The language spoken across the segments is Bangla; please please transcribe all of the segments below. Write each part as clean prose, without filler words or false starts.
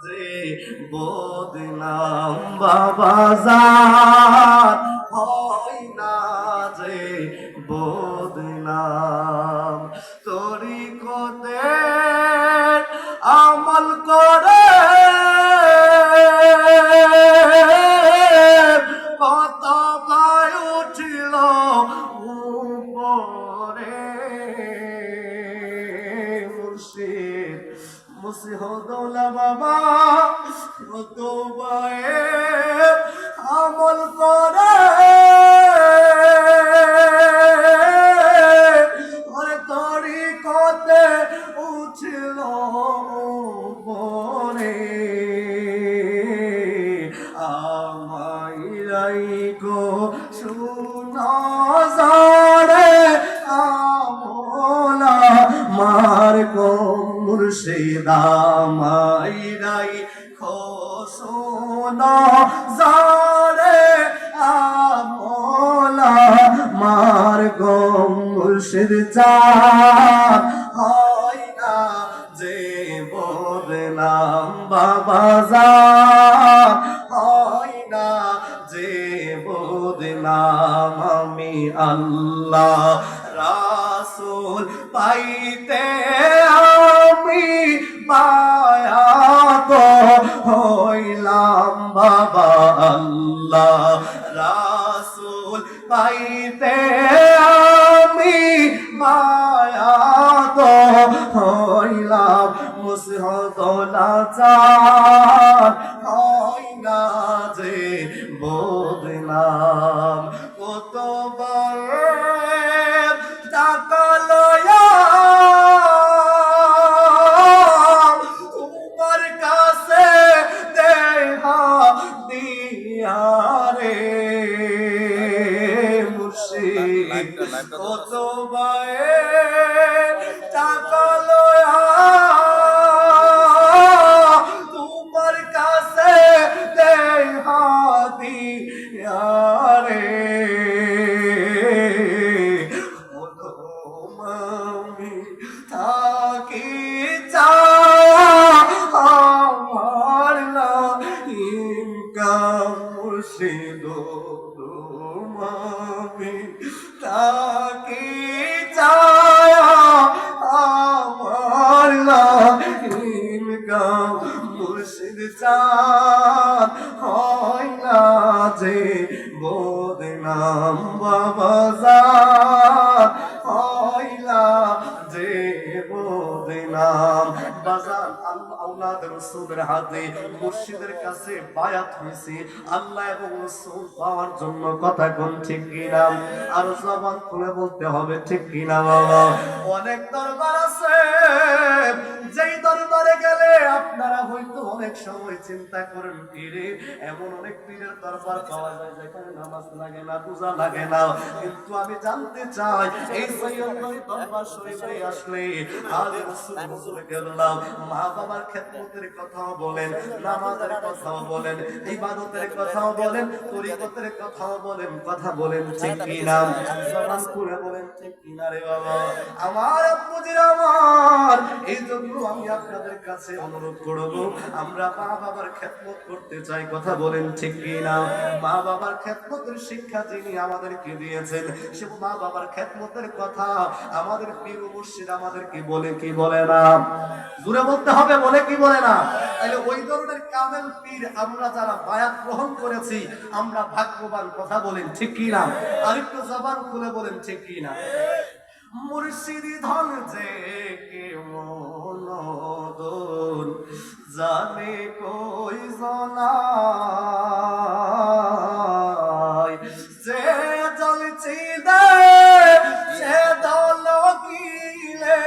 যে বদনাম বাবাজার হয় না যে বদনাম তরিকতের আমল করে কত ভাই উঠিল উপরে মুর্শিদ মুসিহদৌলা বাবা কত ভাইয়ে আমল করে তরিকতে উঠিল উপরে আমায় গো শুনো জারে আমলা মার গো মুর্শিদ আমায় শোনো জারে আমলা মার গো মুর্শিদ চাঁদ হয় না যে বদনাম বাবাজার হয় না যে বদনাম আমি আল্লাহ রাসূল পাইতে আমি বায়াত হইলাম বাবা আল্লাহ রাসূল পাইতে আমি বায়াত হইলাম মুসহদৌলা চাঁদ হয় না যে বদনাম কতবার টাকা লয়া তোমার কাছে দেহা দিয়া রে মুর্শিদ কতবার টাকা লয়া তোমার কাছে দেহা দিয়া রে আমি থাকি চা আমার না ইনকাম মুর্শিদ আমি থাকি চা আমার না ইনকাম মুর্শিদ চাঁদ হয় না যে বদনাম বাবাজার হয় না যে বদনাম বাজার আল্লাহ রাসূলের হাতে মুর্শিদের কাছে বায়াত হয়েছে আল্লাহ এবং রাসূল পাওয়ার জন্য কথা কোন ঠিক কিনা আর জবান খুলে বলতে হবে ঠিক কিনা বাবা অনেক দরবার আছে যেই দরবারে গেলে আপনারা হয়তো অনেক সময় চিন্তা করেন পীরে এমন অনেক পীরের দরবার পাওয়া যায় যেখানে নামাজ লাগে না পূজা লাগে না কিন্তু আমি জানতে চাই এই সৈয়দপুর দরবার শরীফে আসলে আজ রাসূল হুজুর গেলাম মা বাবার খেদমতের কথাও বলেন নামাজের কথাও বলেন ইবাদতের কথাও বলেন তরিকতের কথাও বলেন কথা বলেন ঠিক কি না জবান খুলে বলেন ঠিক কি না রে বাবা আমার আব্বুজির আমার এই জন্য আমি আপনাদের কাছে অনুরোধ করব আমরা মা বাবার খেদমত করতে চাই কথা বলেন ঠিক কি না মা বাবার খেদমতের শিক্ষা যিনি আমাদেরকে দিয়েছেন সে মা বাবার খেদমতের কথা আমাদের পীর মুর্শিদ আমাদেরকে বলে কি বলে না জোরে বলতে হবে বলে কি বলে না তাহলে ওই ধরনের কামেল পীর আমরা যারা বায়াত গ্রহণ করেছি আমরা ভাগ্যবান কথা বলেন ঠিক কি না আরেকটু জবান খুলে বলেন ঠিক কি না মুর্শিদি ধন যে কেমন দোল জানে কই জনাই যে জলছি দে সে দল কিলে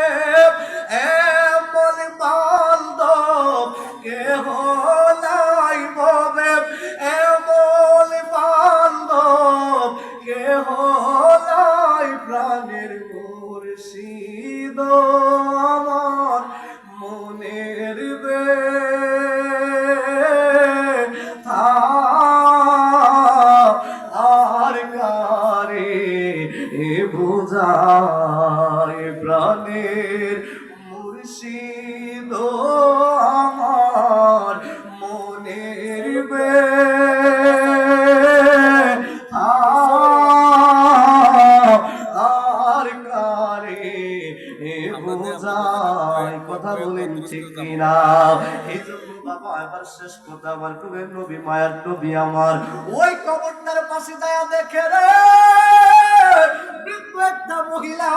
এমন বান্ধব কেহ নাই ববে এমন বান্ধব কেহ নাই প্রাণের মুর্শিদ আমার মনের বে এই জন্য বাবা এবার শেষ কথা আমার কুলের নবী মায়ার নবী আমার ওই কবরটার পাশে যায় দেখে রে বৃদ্ধ একটা মহিলা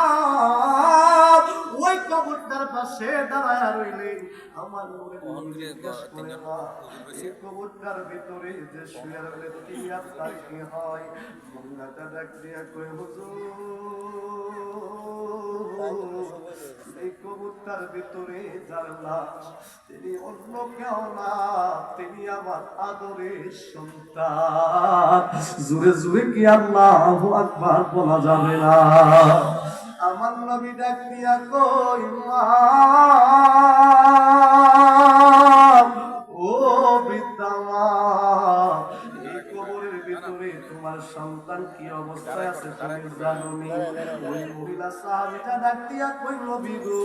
ওই কবরটার পাশে দাঁড়ায় রইলেন। আমার মনে এই কবরটার ভিতরে যে শুয়ে রইলেন তিনি আপনার কি হয়? মহিলাটা ডাক দিয়া কই হুজুর এই কবরটার ভিতরে যার লাশ তিনি অন্য কেউ না, তিনি আমার আদরের সন্তান। জুড়ে জুড়ে কি আল্লাহু আকবার বলা যাবে না? আমার নবী ডাক দিয়া কই মা ও বৃদ্ধা মা, এই কবরের ভিতরে তোমার সন্তান কি অবস্থায় আছে তুমি জানো নি? ওই মহিলা সাহাবীটা ডাক দিয়া কই নবী গো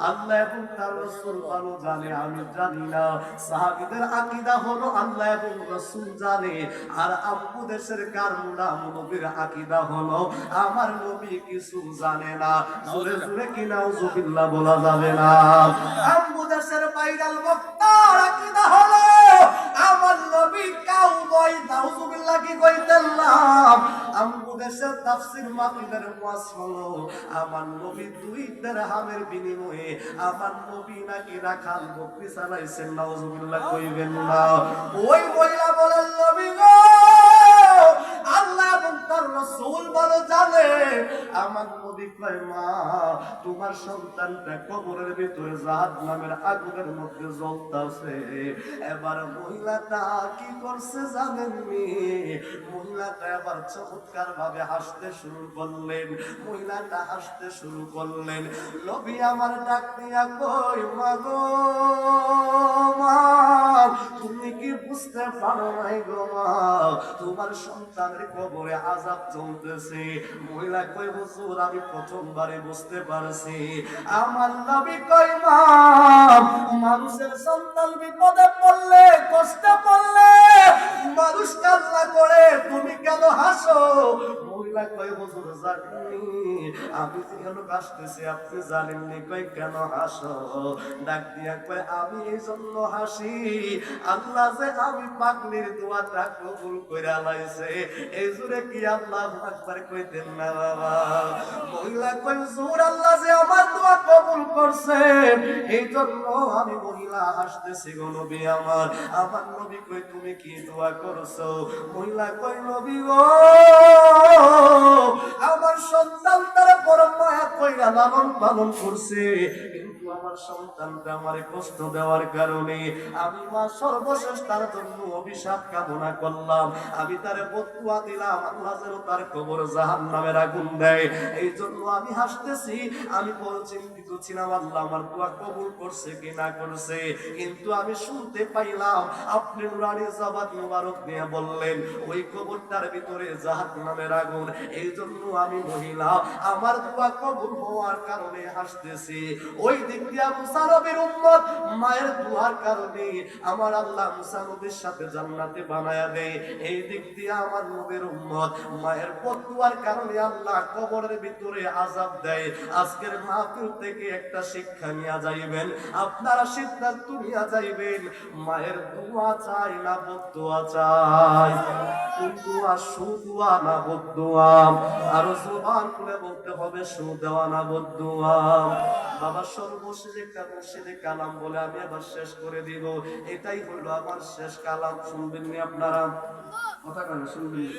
আল্লাহ এবং তার রাসূল ভালো জানে, আমি জানি না। সাহাবীদের আকীদা হলো আল্লাহ এবং রাসূল জানে, আর আব্বু দেশের কারমুলা নবীর আকীদা হলো আমার নবী কিছু জানে না। জোরে জোরে কি নাউজুবিল্লাহ বলা যাবে না? আব্বু দেশের ভাইরাল বক্তার আকীদা হলো আমার নবী কাউবয়। নাউজুবিল্লাহ কি কইতেন না? আব্বু দেশের তাফসীর মাহফিলের ওয়াজ হলো আমার নবী 2 দিরহামের বিনিময়ে আমার নবী নাকি রাখাল বকরি চালাইছেন। নাউজুবিল্লাহ কইবেন না? ওই মহিলা বলেন নবী গো আল্লাহ এবং তার রাসূল ভালো জানে। আমার নবী কয় মা তোমার সন্তানটা কবরের ভিতরে জাহান্নামের আগুনের মধ্যে জ্বলতাছে। এবার মহিলাটা কি করছে জানেননি? মহিলাটা এবার চমৎকার ভাবে হাসতে শুরু করলেন। মহিলাটা হাসতে শুরু করলেন। নবী আমার ডাক দিয়া কই মা গো মা তুমি কি বুঝতে পারো নাই গো মা তোমার সন্তানের কবরে আযাব চলতেছে? মহিলা কই হুজুর আমি প্রথমবারে বুঝতে পারছি। আমার নবী কই মা মানুষের সন্তান বিপদে পড়লে কষ্টে পড়লে মানুষ কান্না করে তুমি কেন হাসো? মহিলা কই হুজুর জানি আমি কেন হাসতেছি আপনি জানেননি। কই কেন হাসো? ডাক দিয়া কই আমি এই জন্য হাসি আল্লাহ যে আমি পাগলির দোয়াটা কবুল কইরা লাইছে। এই জুরে কি আল্লাহু আকবার কইতেন না বাবা? মহিলা কই হুজুর আল্লাহ যে আমার দোয়া কবুল করছেন এই জন্য আমি মহিলা হাসতেছি গো নবী আমার। আমার নবী কই তুমি কি দোয়া করছো? মহিলা কই নবী গো আমার সন্তান তারা বড় মায়া কইরা লালন পালন করছে, কিন্তু আমার সন্তানটা আমারে কষ্ট দেওয়ার কারণে আমি মা সর্বশেষ তার জন্য অভিশাপ কামনা করলাম। আমি তারে বদদুয়া দিলাম আল্লাহ যেন তার কবর জাহান্নামের আগুন দেয়। এই জন্য আমি হাসতেছি। আমি বড় চিন্তিত ছিলাম আল্লাহ আমার দোয়া কবুল করছে কি না করছে, কিন্তু আমি শুনতে পাইলাম আপনি নুরানি জবান মুবারক নিয়ে বললেন ওই কবরটার ভিতরে জাহান্নামের আগুন। এই জন্য আমি মহিলা আমার দোয়া কবুল হওয়ার কারণে হাসতেছি। ওই দিক দিয়ে মুসা নবীর উম্মত মায়ের দোয়ার কারণে আমার আল্লাহ মুসা নবীর সাথে জান্নাতে বানায়া দেয়। এই দিক দিয়ে আমার নবীর উম্মত মায়ের বদদুয়ার কারণে আল্লাহ কবরের ভিতরে আযাব দেয়। আজকের মাহফিল থেকে একটা শিক্ষা নিয়ে যাইবেন, আপনারা সিদ্ধান্ত নিয়ে যাইবেন মায়ের দোয়া চাই না বদদুয়া চাই? দোয়া সুদোয়া না বদদুয়া? আর জবান খুলে বলতে হবে সুদেওয়া না বদদুয়া? বাবা সর্বশেষ একটা মুর্শিদে কালাম বলে আমি আবার শেষ করে দিব। এটাই হলো আমার শেষ কালাম। শুনবেন নি আপনারা? কথা কেন শুনবেন?